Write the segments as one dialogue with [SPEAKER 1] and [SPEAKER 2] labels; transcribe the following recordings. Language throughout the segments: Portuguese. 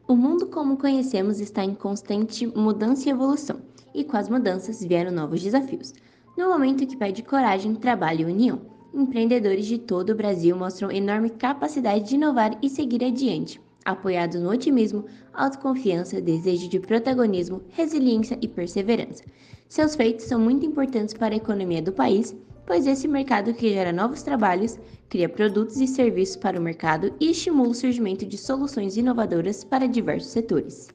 [SPEAKER 1] O mundo como conhecemos está em constante mudança e evolução, e com as mudanças vieram novos desafios. No momento que pede coragem, trabalho e união, empreendedores de todo o Brasil mostram enorme capacidade de inovar e seguir adiante, apoiados no otimismo, autoconfiança, desejo de protagonismo, resiliência e perseverança. Seus feitos são muito importantes para a economia do país, pois esse mercado que gera novos trabalhos, cria produtos e serviços para o mercado e estimula o surgimento de soluções inovadoras para diversos setores.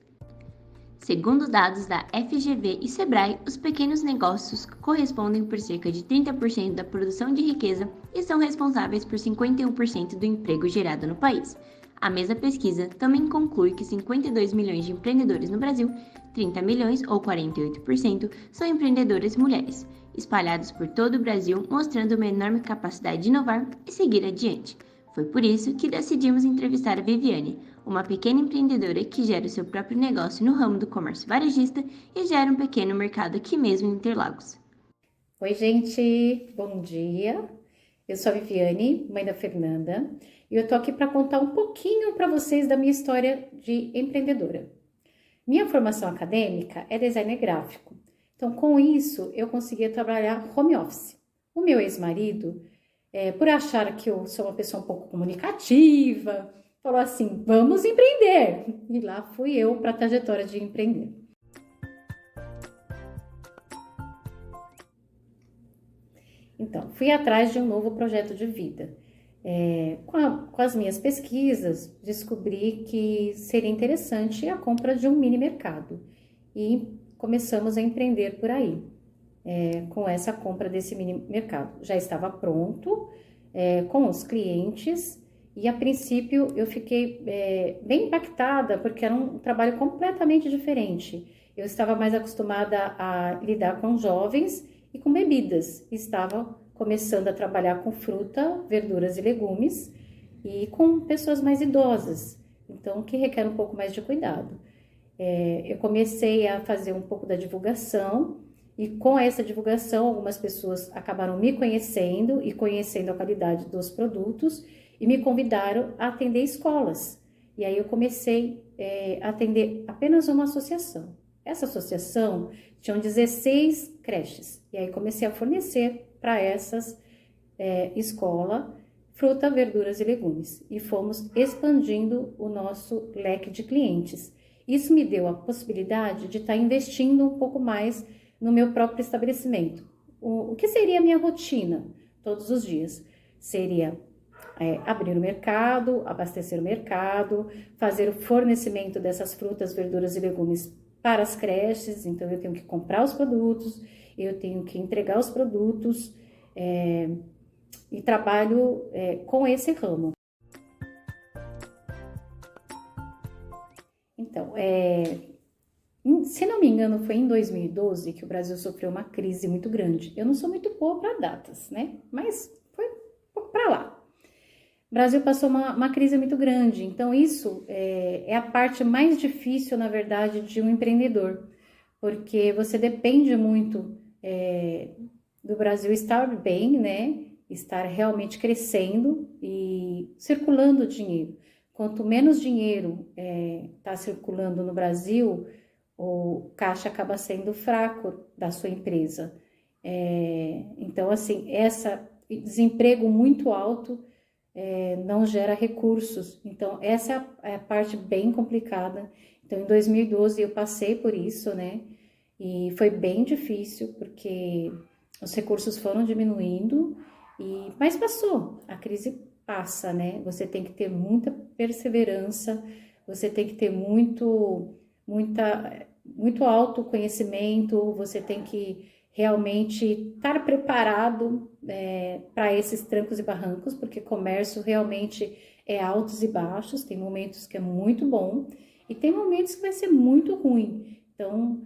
[SPEAKER 1] Segundo dados da FGV e Sebrae, os pequenos negócios correspondem por cerca de 30% da produção de riqueza e são responsáveis por 51% do emprego gerado no país. A mesma pesquisa também conclui que 52 milhões de empreendedores no Brasil, 30 milhões ou 48%, são empreendedoras mulheres, espalhados por todo o Brasil, mostrando uma enorme capacidade de inovar e seguir adiante. Foi por isso que decidimos entrevistar a Viviane, uma pequena empreendedora que gera o seu próprio negócio no ramo do comércio varejista e gera um pequeno mercado aqui mesmo em Interlagos.
[SPEAKER 2] Oi, gente, bom dia. Eu sou a Viviane, mãe da Fernanda, e eu tô aqui para contar um pouquinho para vocês da minha história de empreendedora. Minha formação acadêmica é designer gráfico, então com isso eu conseguia trabalhar home office. O meu ex-marido, por achar que eu sou uma pessoa um pouco comunicativa, falou assim: vamos empreender! E lá fui eu para a trajetória de empreender. Então, fui atrás de um novo projeto de vida. Com as minhas pesquisas, descobri que seria interessante a compra de um mini mercado e começamos a empreender por aí, com essa compra desse mini mercado. Já estava pronto, com os clientes, e a princípio eu fiquei bem impactada porque era um trabalho completamente diferente. Eu estava mais acostumada a lidar com jovens e com bebidas. Estava começando a trabalhar com fruta, verduras e legumes e com pessoas mais idosas, então que requer um pouco mais de cuidado. Eu comecei a fazer um pouco da divulgação e com essa divulgação algumas pessoas acabaram me conhecendo e conhecendo a qualidade dos produtos e me convidaram a atender escolas. E aí eu comecei a atender apenas uma associação. Essa associação tinha 16 creches, e aí comecei a fornecer para essas escolas fruta, verduras e legumes, e fomos expandindo o nosso leque de clientes. Isso me deu a possibilidade de estar investindo um pouco mais no meu próprio estabelecimento. O que seria a minha rotina todos os dias? Seria abrir o mercado, abastecer o mercado, fazer o fornecimento dessas frutas, verduras e legumes para as creches. Então eu tenho que comprar os produtos, eu tenho que entregar os produtos e trabalho com esse ramo. Então, se não me engano, foi em 2012 que o Brasil sofreu uma crise muito grande. Eu não sou muito boa para datas, né? Mas foi um pouco para lá. O Brasil passou uma crise muito grande, então isso é a parte mais difícil, na verdade, de um empreendedor, porque você depende muito do Brasil estar bem, né? Estar realmente crescendo e circulando dinheiro. Quanto menos dinheiro está circulando no Brasil, o caixa acaba sendo fraco da sua empresa. Então, assim, desemprego muito alto não gera recursos. Então, essa é a parte bem complicada. Então, em 2012 eu passei por isso, né? E foi bem difícil, porque os recursos foram diminuindo, mas passou. A crise passa, né? Você tem que ter muita perseverança, você tem que ter muito autoconhecimento, você tem que realmente estar preparado para esses trancos e barrancos, porque comércio realmente é altos e baixos, tem momentos que é muito bom e tem momentos que vai ser muito ruim. Então,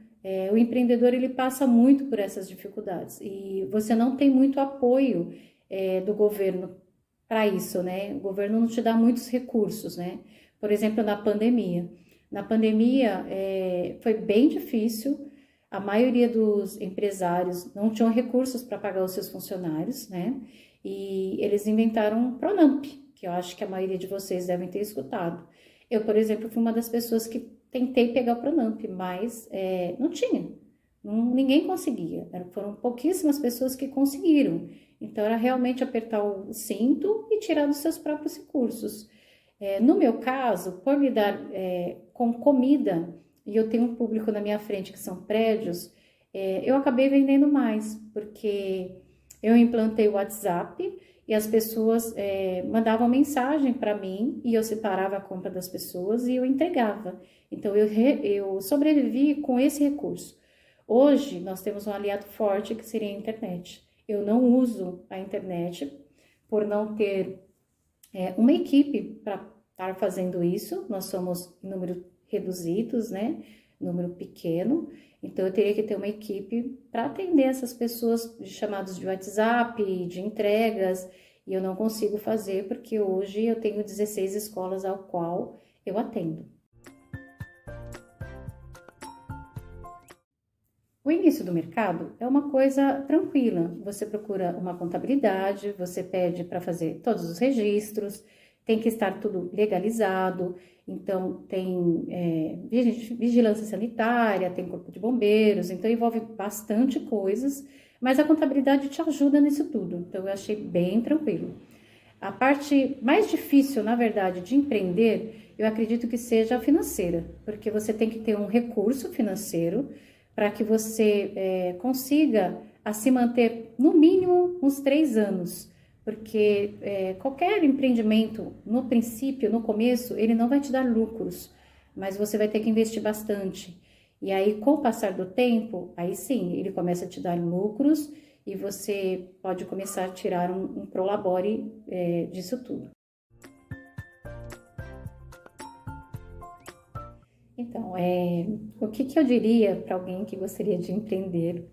[SPEAKER 2] o empreendedor ele passa muito por essas dificuldades e você não tem muito apoio do governo para isso, né? O governo não te dá muitos recursos, né? Por exemplo, na pandemia. Na pandemia foi bem difícil. A maioria dos empresários não tinham recursos para pagar os seus funcionários, né? E eles inventaram um Pronamp, que eu acho que a maioria de vocês devem ter escutado. Eu, por exemplo, fui uma das pessoas que tentei pegar o Pronamp, mas não tinha. Ninguém conseguia. Foram pouquíssimas pessoas que conseguiram. Então, era realmente apertar o cinto e tirar dos seus próprios recursos. No meu caso, por lidar com comida, e eu tenho um público na minha frente que são prédios, eu acabei vendendo mais, porque eu implantei o WhatsApp e as pessoas mandavam mensagem para mim e eu separava a compra das pessoas e eu entregava. Então, eu sobrevivi com esse recurso. Hoje, nós temos um aliado forte que seria a internet. Eu não uso a internet por não ter uma equipe para estar fazendo isso. Nós somos em número reduzidos, né? Número pequeno. Então, eu teria que ter uma equipe para atender essas pessoas de chamados de WhatsApp, de entregas, e eu não consigo fazer porque hoje eu tenho 16 escolas ao qual eu atendo. O início do mercado é uma coisa tranquila. Você procura uma contabilidade, você pede para fazer todos os registros, tem que estar tudo legalizado, então tem vigilância sanitária, tem corpo de bombeiros, então envolve bastante coisas, mas a contabilidade te ajuda nisso tudo, então eu achei bem tranquilo. A parte mais difícil, na verdade, de empreender, eu acredito que seja a financeira, porque você tem que ter um recurso financeiro para que você consiga se manter no mínimo uns 3 anos, porque qualquer empreendimento, no princípio, no começo, ele não vai te dar lucros, mas você vai ter que investir bastante. E aí, com o passar do tempo, aí sim, ele começa a te dar lucros e você pode começar a tirar um prolabore disso tudo. Então, o que eu diria para alguém que gostaria de empreender?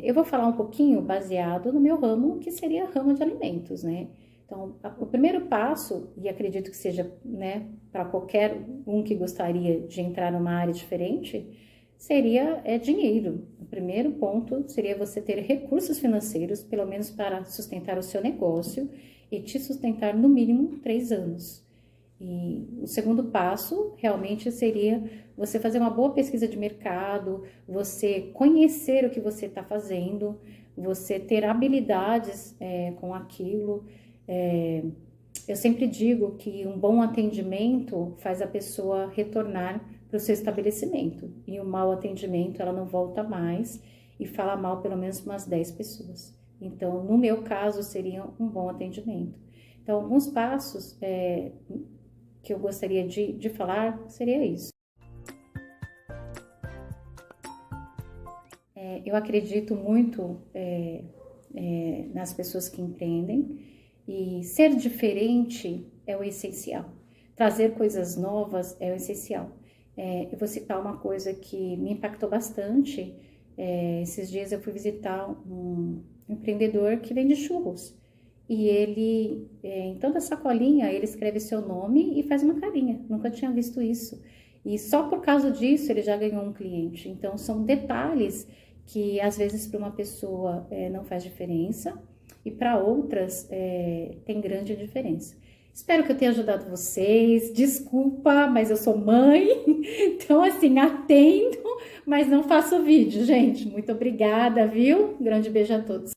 [SPEAKER 2] Eu vou falar um pouquinho baseado no meu ramo, que seria ramo de alimentos, né? Então, o primeiro passo, e acredito que seja, né, para qualquer um que gostaria de entrar numa área diferente, seria dinheiro. O primeiro ponto seria você ter recursos financeiros, pelo menos para sustentar o seu negócio e te sustentar no mínimo 3 anos. E o segundo passo realmente seria você fazer uma boa pesquisa de mercado, você conhecer o que você está fazendo, você ter habilidades com aquilo. Eu sempre digo que um bom atendimento faz a pessoa retornar para o seu estabelecimento e o mau atendimento ela não volta mais e fala mal pelo menos umas 10 pessoas. Então, no meu caso, seria um bom atendimento. Então, alguns passos que eu gostaria de falar seria isso. Eu acredito muito nas pessoas que empreendem e ser diferente é o essencial. Trazer coisas novas é o essencial. Eu vou citar uma coisa que me impactou bastante. Esses dias eu fui visitar um empreendedor que vende churros. E ele, em toda a sacolinha, ele escreve seu nome e faz uma carinha. Nunca tinha visto isso. E só por causa disso ele já ganhou um cliente. Então, são detalhes que, às vezes, para uma pessoa não faz diferença e para outras tem grande diferença. Espero que eu tenha ajudado vocês. Desculpa, mas eu sou mãe. Então, assim, atendo, mas não faço vídeo, gente. Muito obrigada, viu? Um grande beijo a todos.